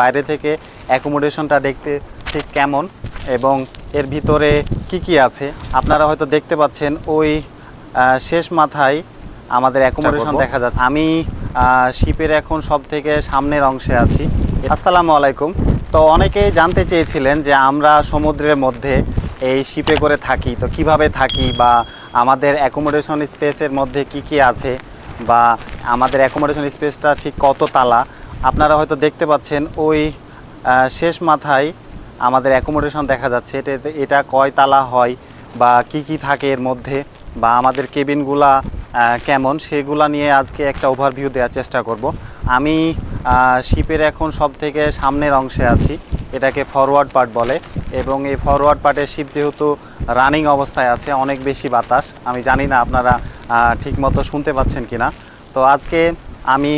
বাইরে থেকে অ্যাকোমোডেশনটা দেখতে ঠিক কেমন এবং এর ভিতরে কি আছে আপনারা হয়তো দেখতে পাচ্ছেন। ওই শেষ মাথায় আমাদের অ্যাকোমোডেশন দেখা যাচ্ছে। আমি শিপের এখন সব থেকে সামনের অংশে আছি। আসসালামু আলাইকুম। তো অনেকেই জানতে চেয়েছিলেন যে আমরা সমুদ্রের মধ্যে এই শিপে করে থাকি, তো কিভাবে থাকি বা আমাদের অ্যাকোমোডেশন স্পেসের মধ্যে কি আছে বা আমাদের অ্যাকোমোডেশন স্পেসটা ঠিক কত তালা। আপনারা হয়তো দেখতে পাচ্ছেন ওই শেষ মাথায় আমাদের অ্যাকোমোডেশন দেখা যাচ্ছে। এটা কয় তালা হয় বা কি থাকে এর মধ্যে বা আমাদের কেবিনগুলা কেমন, সেগুলা নিয়ে আজকে একটা ওভারভিউ দেওয়ার চেষ্টা করব। আমি শিপের এখন সব থেকে সামনের অংশে আছি, এটাকে ফরওয়ার্ড পার্ট বলে। এবং এই ফরওয়ার্ড পার্টের শিপ যেহেতু রানিং অবস্থায় আছে, অনেক বেশি বাতাস, আমি জানি না আপনারা ঠিকমতো শুনতে পাচ্ছেন কিনা। তো আজকে আমি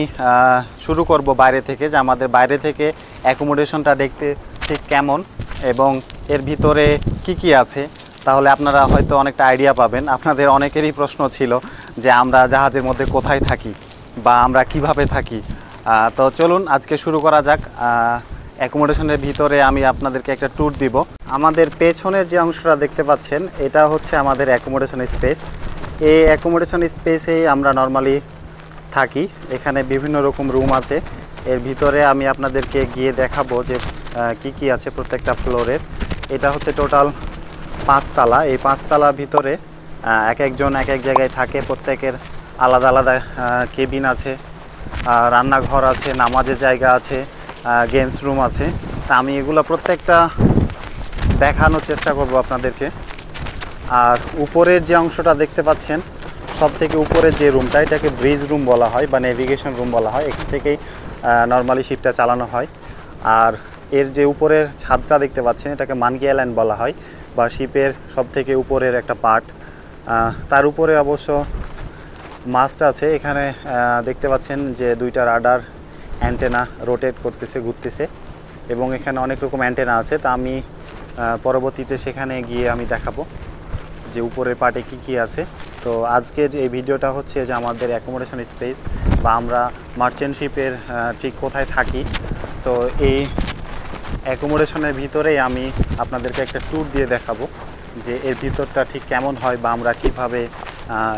শুরু করব বাইরে থেকে, যে আমাদের বাইরে থেকে অ্যাকোমোডেশনটা দেখতে ঠিক কেমন এবং এর ভিতরে কি আছে। তাহলে আপনারা হয়তো অনেকটা আইডিয়া পাবেন। আপনাদের অনেকেরই প্রশ্ন ছিল যে আমরা জাহাজের মধ্যে কোথায় থাকি বা আমরা কিভাবে থাকি। তো চলুন আজকে শুরু করা যাক। অ্যাকোমোডেশনের ভিতরে আমি আপনাদেরকে একটা ট্যুর দিব। আমাদের পেছনের যে অংশটা দেখতে পাচ্ছেন, এটা হচ্ছে আমাদের অ্যাকোমোডেশন স্পেস। এই অ্যাকোমোডেশন স্পেসেই আমরা নর্মালি থাকি। এখানে বিভিন্ন রকম রুম আছে। এর ভিতরে আমি আপনাদেরকে গিয়ে দেখাবো যে কি আছে প্রত্যেকটা ফ্লোরের। এটা হচ্ছে টোটাল 5 তালা। এই 5 তালার ভিতরে একজন এক জায়গায় থাকে। প্রত্যেকের আলাদা আলাদা কেবিন আছে, রান্নাঘর আছে, নামাজের জায়গা আছে, গেমস রুম আছে। তা আমি এগুলো প্রত্যেকটা দেখানোর চেষ্টা করব আপনাদেরকে। আর উপরের যে অংশটা দেখতে পাচ্ছেন, সব থেকে উপরের যে রুমটা, এটাকে ব্রিজ রুম বলা হয় বা নেভিগেশন রুম বলা হয়। এখান থেকেই নর্মালি শিপটা চালানো হয়। আর এর যে উপরের ছাদটা দেখতে পাচ্ছেন, এটাকে মানকি আইল্যান্ড বলা হয় বা শিপের সব থেকে উপরের একটা পার্ট। তার উপরে অবশ্য মাস্ট আছে। এখানে দেখতে পাচ্ছেন যে 2টা রাডার অ্যান্টেনা রোটেট করতেছে, ঘুরতেছে, এবং এখানে অনেক রকম অ্যান্টেনা আছে। তা আমি পরবর্তীতে সেখানে গিয়ে আমি দেখাবো যে উপরের পার্টে কি আছে। তো আজকের এই ভিডিওটা হচ্ছে যে আমাদের অ্যাকোমোডেশন স্পেস বা আমরা মার্চেন্ট শিপের ঠিক কোথায় থাকি। তো এই অ্যাকোমোডেশনের ভিতরেই আমি আপনাদেরকে একটা ট্যুর দিয়ে দেখাবো যে এর ভিতরটা ঠিক কেমন হয় বা আমরা কিভাবে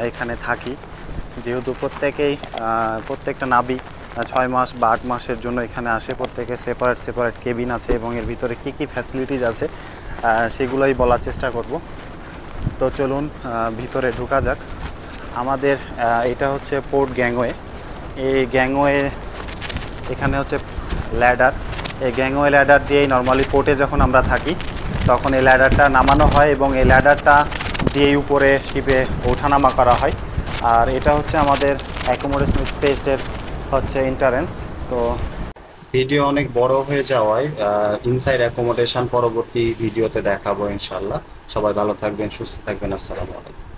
এখানে থাকি। যেহেতু প্রত্যেকটা নাবিক 6 মাস বা 8 মাসের জন্য এখানে আসে, প্রত্যেকে সেপারেট কেবিন আছে এবং এর ভিতরে কি ফ্যাসিলিটিস আছে সেগুলোই বলার চেষ্টা করব। তো চলুন ভিতরে ঢোকা যাক। আমাদের এটা হচ্ছে পোর্ট গ্যাংওয়ে। এই গ্যাংওয়ে এখানে হচ্ছে ল্যাডার। এই গ্যাংওয়ে ল্যাডার দিয়েই নর্মালি পোর্টে যখন আমরা থাকি তখন এই ল্যাডারটা নামানো হয় এবং এই ল্যাডারটা দিয়েই উপরে শিপে ওঠানামা করা হয়। আর এটা হচ্ছে আমাদের অ্যাকোমোডেশন স্পেসের হচ্ছে এন্ট্রান্স। তো ভিডিও অনেক বড় হয়ে যাওয়ায় ইনসাইড অ্যাকোমোডেশন পরবর্তী ভিডিওতে দেখাবো ইনশাল্লাহ। সবাই ভালো থাকবেন, সুস্থ থাকবেন। আসসালামু আলাইকুম।